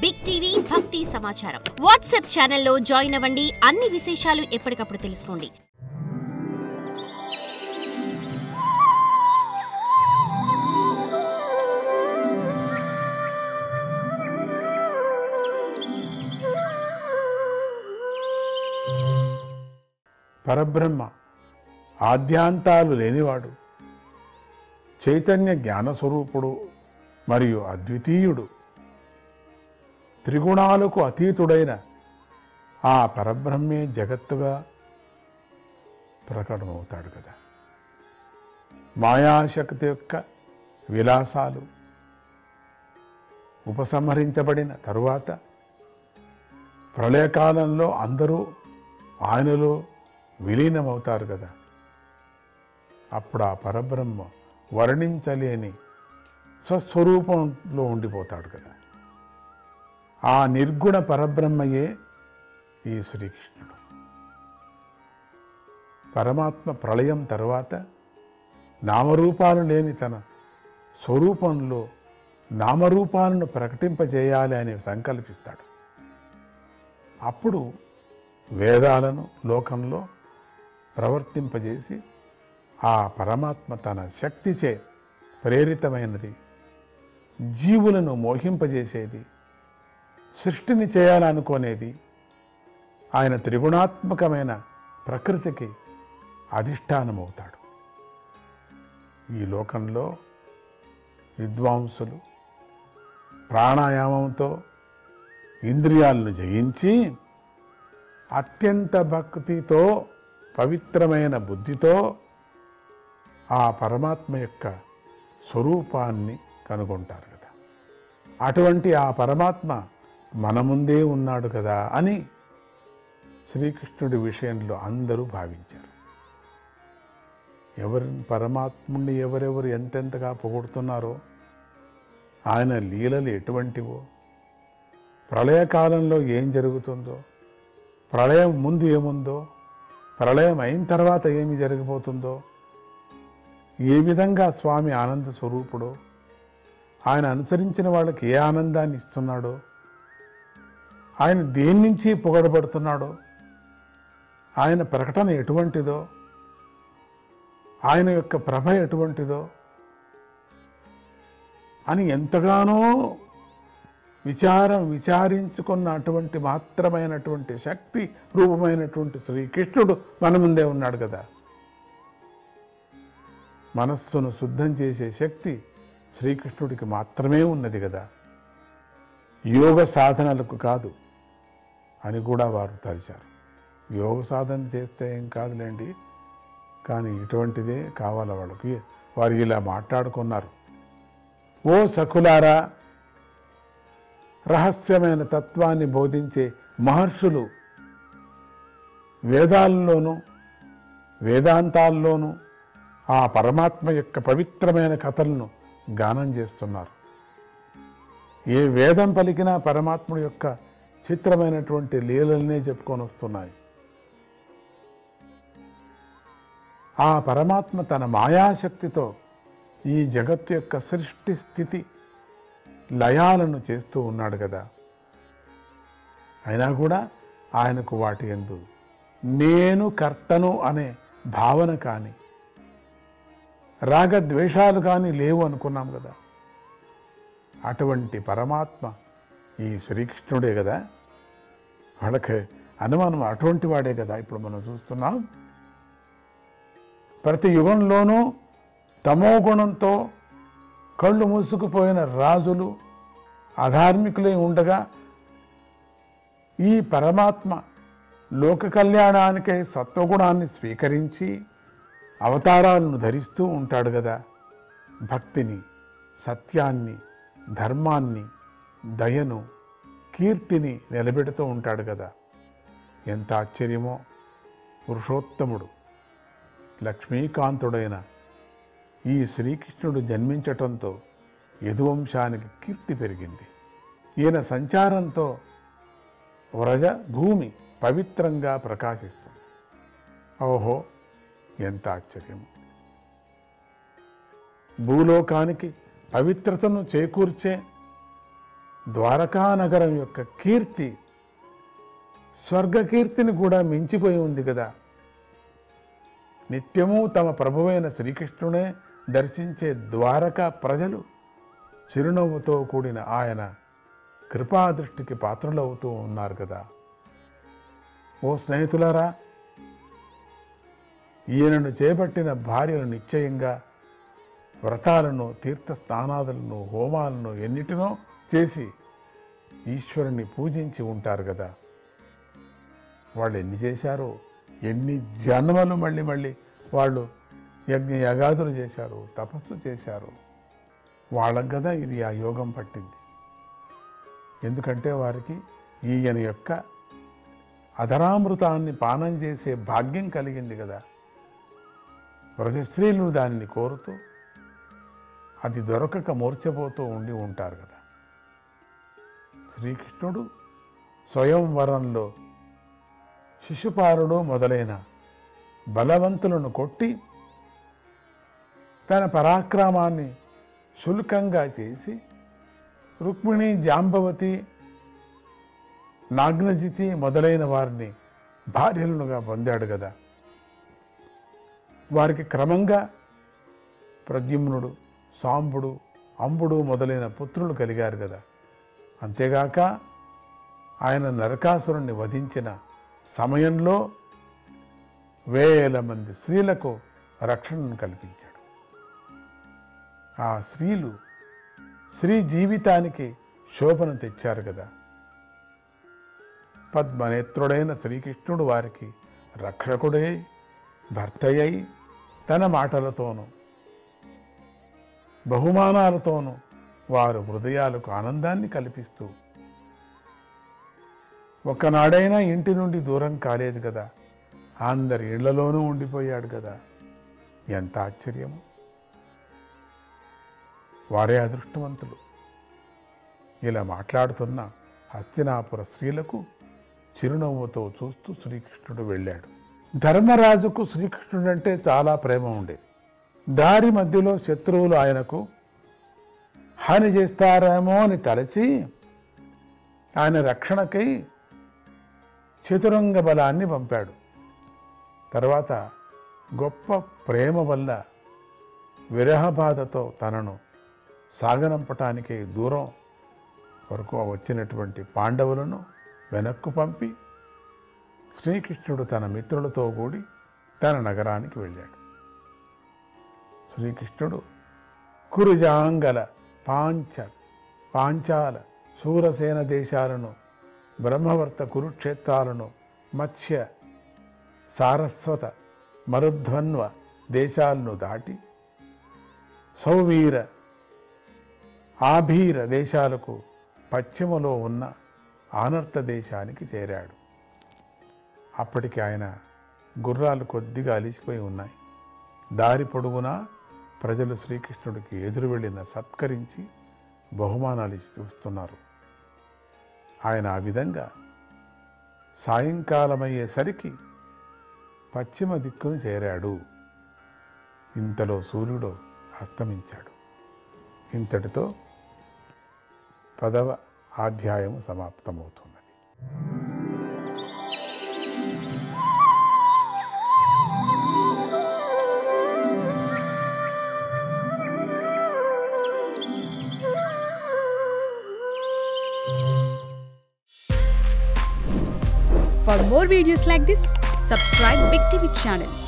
Big TV భక్తి సమాచారం WhatsApp ఛానల్లో జాయిన్ అవ్వండి. అన్ని విశేషాలు ఎప్పటికప్పుడు తెలుసుకోండి. పరబ్రహ్మ ఆద్యాంతాలు లేనివాడు, చైతన్య జ్ఞానస్వరూపుడు మరియు అద్వితీయుడు, త్రిగుణాలకు అతీతుడైన ఆ పరబ్రహ్మే జగత్తుగా ప్రకటమవుతాడు కదా. మాయాశక్తి యొక్క విలాసాలు ఉపసంహరించబడిన తరువాత ప్రళయకాలంలో అందరూ ఆయనలో విలీనమవుతారు కదా. అప్పుడు ఆ పరబ్రహ్మ వర్ణించలేని స్వస్వరూపంలో ఉండిపోతాడు కదా. ఆ నిర్గుణ పరబ్రహ్మయే ఈ శ్రీకృష్ణుడు. పరమాత్మ ప్రళయం తర్వాత నామరూపాలు లేని తన స్వరూపంలో నామరూపాలను ప్రకటింపజేయాలి అని సంకల్పిస్తాడు. అప్పుడు వేదాలను లోకంలో ప్రవర్తింపజేసి ఆ పరమాత్మ తన శక్తిచే ప్రేరితమైనది, జీవులను మోహింపజేసేది, సృష్టిని చేయాలనుకునేది ఆయన త్రిగుణాత్మకమైన ప్రకృతికి అధిష్టానమవుతాడు. ఈ లోకంలో విద్వాంసులు ప్రాణాయామంతో ఇంద్రియాలను జయించి అత్యంత భక్తితో పవిత్రమైన బుద్ధితో ఆ పరమాత్మ యొక్క స్వరూపాన్ని కనుగొంటారు కదా. అటువంటి ఆ పరమాత్మ మన ముందే ఉన్నాడు కదా అని శ్రీకృష్ణుడి విషయంలో అందరూ భావించారు. పరమాత్ముడిని ఎవరెవరు ఎంతెంతగా పొగుడుతున్నారో, ఆయన లీలలు ఎటువంటివో, ప్రళయకాలంలో ఏం జరుగుతుందో, ప్రళయం ముందు ఏముందో, ప్రళయం అయిన తర్వాత ఏమి జరగబోతుందో, ఏ విధంగా స్వామి ఆనంద స్వరూపుడో, ఆయన అనుసరించిన వాళ్ళకి ఏ ఆనందాన్ని ఇస్తున్నాడో, ఆయన దేని నుంచి పొగడబడుతున్నాడో, ఆయన ప్రకటన ఎటువంటిదో, ఆయన యొక్క ప్రభ ఎటువంటిదో అని ఎంతగానో విచారించుకున్న అటువంటి మాత్రమైనటువంటి శక్తి రూపమైనటువంటి శ్రీకృష్ణుడు మన ముందే ఉన్నాడు కదా. మనస్సును శుద్ధం చేసే శక్తి శ్రీకృష్ణుడికి మాత్రమే ఉన్నది కదా, యోగ సాధనలకు కాదు అని కూడా వారు తలిచారు. యోగ సాధన చేస్తే ఏం కాదులేండి, కానీ ఇటువంటిదే కావాలి వాళ్ళకి. వారు ఇలా మాట్లాడుకున్నారు. ఓ సఖులారా, రహస్యమైన తత్వాన్ని బోధించే మహర్షులు వేదాల్లోనూ వేదాంతాల్లోనూ ఆ పరమాత్మ యొక్క పవిత్రమైన కథలను గానం చేస్తున్నారు. ఏ వేదం పలికినా పరమాత్ముడి యొక్క చిత్రమైనటువంటి లీలల్నే చెప్పుకొని వస్తున్నాయి. ఆ పరమాత్మ తన మాయాశక్తితో ఈ జగత్తు యొక్క సృష్టి స్థితి లయాలను చేస్తూ ఉన్నాడు కదా. అయినా కూడా ఆయనకు వాటి యందు నేను కర్తను అనే భావన కానీ రాగద్వేషాలు కానీ లేవు అనుకున్నాం కదా. అటువంటి పరమాత్మ ఈ శ్రీకృష్ణుడే కదా. వాళ్ళకి అనుమానం అటువంటి వాడే కదా ఇప్పుడు మనం చూస్తున్నాం. ప్రతి యుగంలోనూ తమో గుణంతో కళ్ళు మూసుకుపోయిన రాజులు అధార్మికులై ఉండగా ఈ పరమాత్మ లోక కళ్యాణానికై సత్వగుణాన్ని స్వీకరించి అవతారాలను ధరిస్తూ ఉంటాడు కదా. భక్తిని, సత్యాన్ని, ధర్మాన్ని, దయను, కీర్తిని నిలబెడుతూ ఉంటాడు కదా. ఎంత ఆశ్చర్యమో! పురుషోత్తముడు లక్ష్మీకాంతుడైన ఈ శ్రీకృష్ణుడు జన్మించటంతో యదువంశానికి కీర్తి పెరిగింది. ఈయన సంచారంతో వ్రజ భూమి పవిత్రంగా ప్రకాశిస్తుంది. ఓహో, ఎంత ఆశ్చర్యము! భూలోకానికి పవిత్రతను చేకూర్చే ద్వారకా నగరం యొక్క కీర్తి స్వర్గకీర్తిని కూడా మించిపోయి ఉంది కదా. నిత్యము తమ ప్రభువైన శ్రీకృష్ణునే దర్శించే ద్వారకా ప్రజలు చిరునవ్వుతో కూడిన ఆయన కృపాదృష్టికి పాత్రలవుతూ ఉన్నారు కదా. ఓ స్నేహితులారా, ఈయనను చేపట్టిన భార్యలు నిశ్చయంగా వ్రతాలను, తీర్థస్నానాదులను, హోమాలను ఎన్నిటినో చేసి ఈశ్వరుని పూజించి ఉంటారు కదా. వాళ్ళు ఎన్ని చేశారో, ఎన్ని జన్మలు మళ్ళీ మళ్ళీ వాళ్ళు యజ్ఞయాగాదులు చేశారు, తపస్సు చేశారు. వాళ్ళకు కదా ఇది ఆ యోగం పట్టింది. ఎందుకంటే వారికి ఈయన యొక్క అధరామృతాన్ని పానం చేసే భాగ్యం కలిగింది కదా. వ్రతస్త్రీలు దానిని కోరుతూ అది దొరకక మూర్ఛపోతూ ఉండి ఉంటారు కదా. శ్రీకృష్ణుడు స్వయంవరంలో శిశుపాలుడు మొదలైన బలవంతులను కొట్టి తన పరాక్రమాన్ని శుల్కంగా చేసి రుక్మిణి, జాంబవతి, నాగ్నజితి మొదలైన వారిని భార్యలుగా పొందాడు కదా. వారికి క్రమంగా ప్రద్యుమ్నుడు, సాంబుడు, అంబుడు మొదలైన పుత్రులు కలిగారు కదా. అంతేగాక ఆయన నరకాసురుణ్ణి వధించిన సమయంలో వేల మంది స్త్రీలకు రక్షణను కల్పించాడు. ఆ స్త్రీలు స్త్రీ జీవితానికి శోభను తెచ్చారు కదా. పద్మనేత్రుడైన శ్రీకృష్ణుడు వారికి రక్షకుడై, భర్తయ్యై, తన మాటలతోనూ బహుమానాలతోనూ వారు హృదయాలకు ఆనందాన్ని కల్పిస్తూ ఒక్కనాడైనా ఇంటి నుండి దూరం కాలేదు కదా. అందరి ఇళ్లలోనూ ఉండిపోయాడు కదా. ఎంత ఆశ్చర్యము! వారే అదృష్టవంతులు. ఇలా మాట్లాడుతున్న హస్తినాపుర స్త్రీలకు చిరునవ్వుతో చూస్తూ శ్రీకృష్ణుడు వెళ్ళాడు. ధర్మరాజుకు శ్రీకృష్ణుడు అంటే చాలా ప్రేమ ఉండేది. దారి మధ్యలో శత్రువులు ఆయనకు హాని చేస్తారేమో అని తలచి ఆయన రక్షణకై చతురంగ బలాన్ని పంపాడు. తర్వాత గొప్ప ప్రేమ వల్ల విరహబాధతో తనను సాగనంపటానికి దూరం వరకు వచ్చినటువంటి పాండవులను వెనక్కు పంపి శ్రీకృష్ణుడు తన మిత్రులతో కూడి తన నగరానికి వెళ్ళాడు. శ్రీకృష్ణుడు కురుజాంగల, పాంచాల, శూరసేన దేశాలను, బ్రహ్మవర్త కురుక్షేత్రాలను, మత్స్య, సారస్వత, మరుధ్వన్వ దేశాలను దాటి సౌవీర, ఆభీర దేశాలకు పశ్చిమలో ఉన్న ఆనర్త దేశానికి చేరాడు. అప్పటికి ఆయన గుర్రాలు కొద్దిగా అలిసిపోయి ఉన్నాయి. దారి పొడుగునా ప్రజలు శ్రీకృష్ణుడికి ఎదురు వెళ్ళిన సత్కరించి బహుమానాలు ఇచ్చి చూస్తున్నారు. ఆయన ఆ విధంగా సాయంకాలమయ్యేసరికి పశ్చిమ దిక్కును చేరాడు. ఇంతలో సూర్యుడు అస్తమించాడు. ఇంతటితో 10వ అధ్యాయం సమాప్తమవుతున్నది. For more videos like this, subscribe Big TV channel.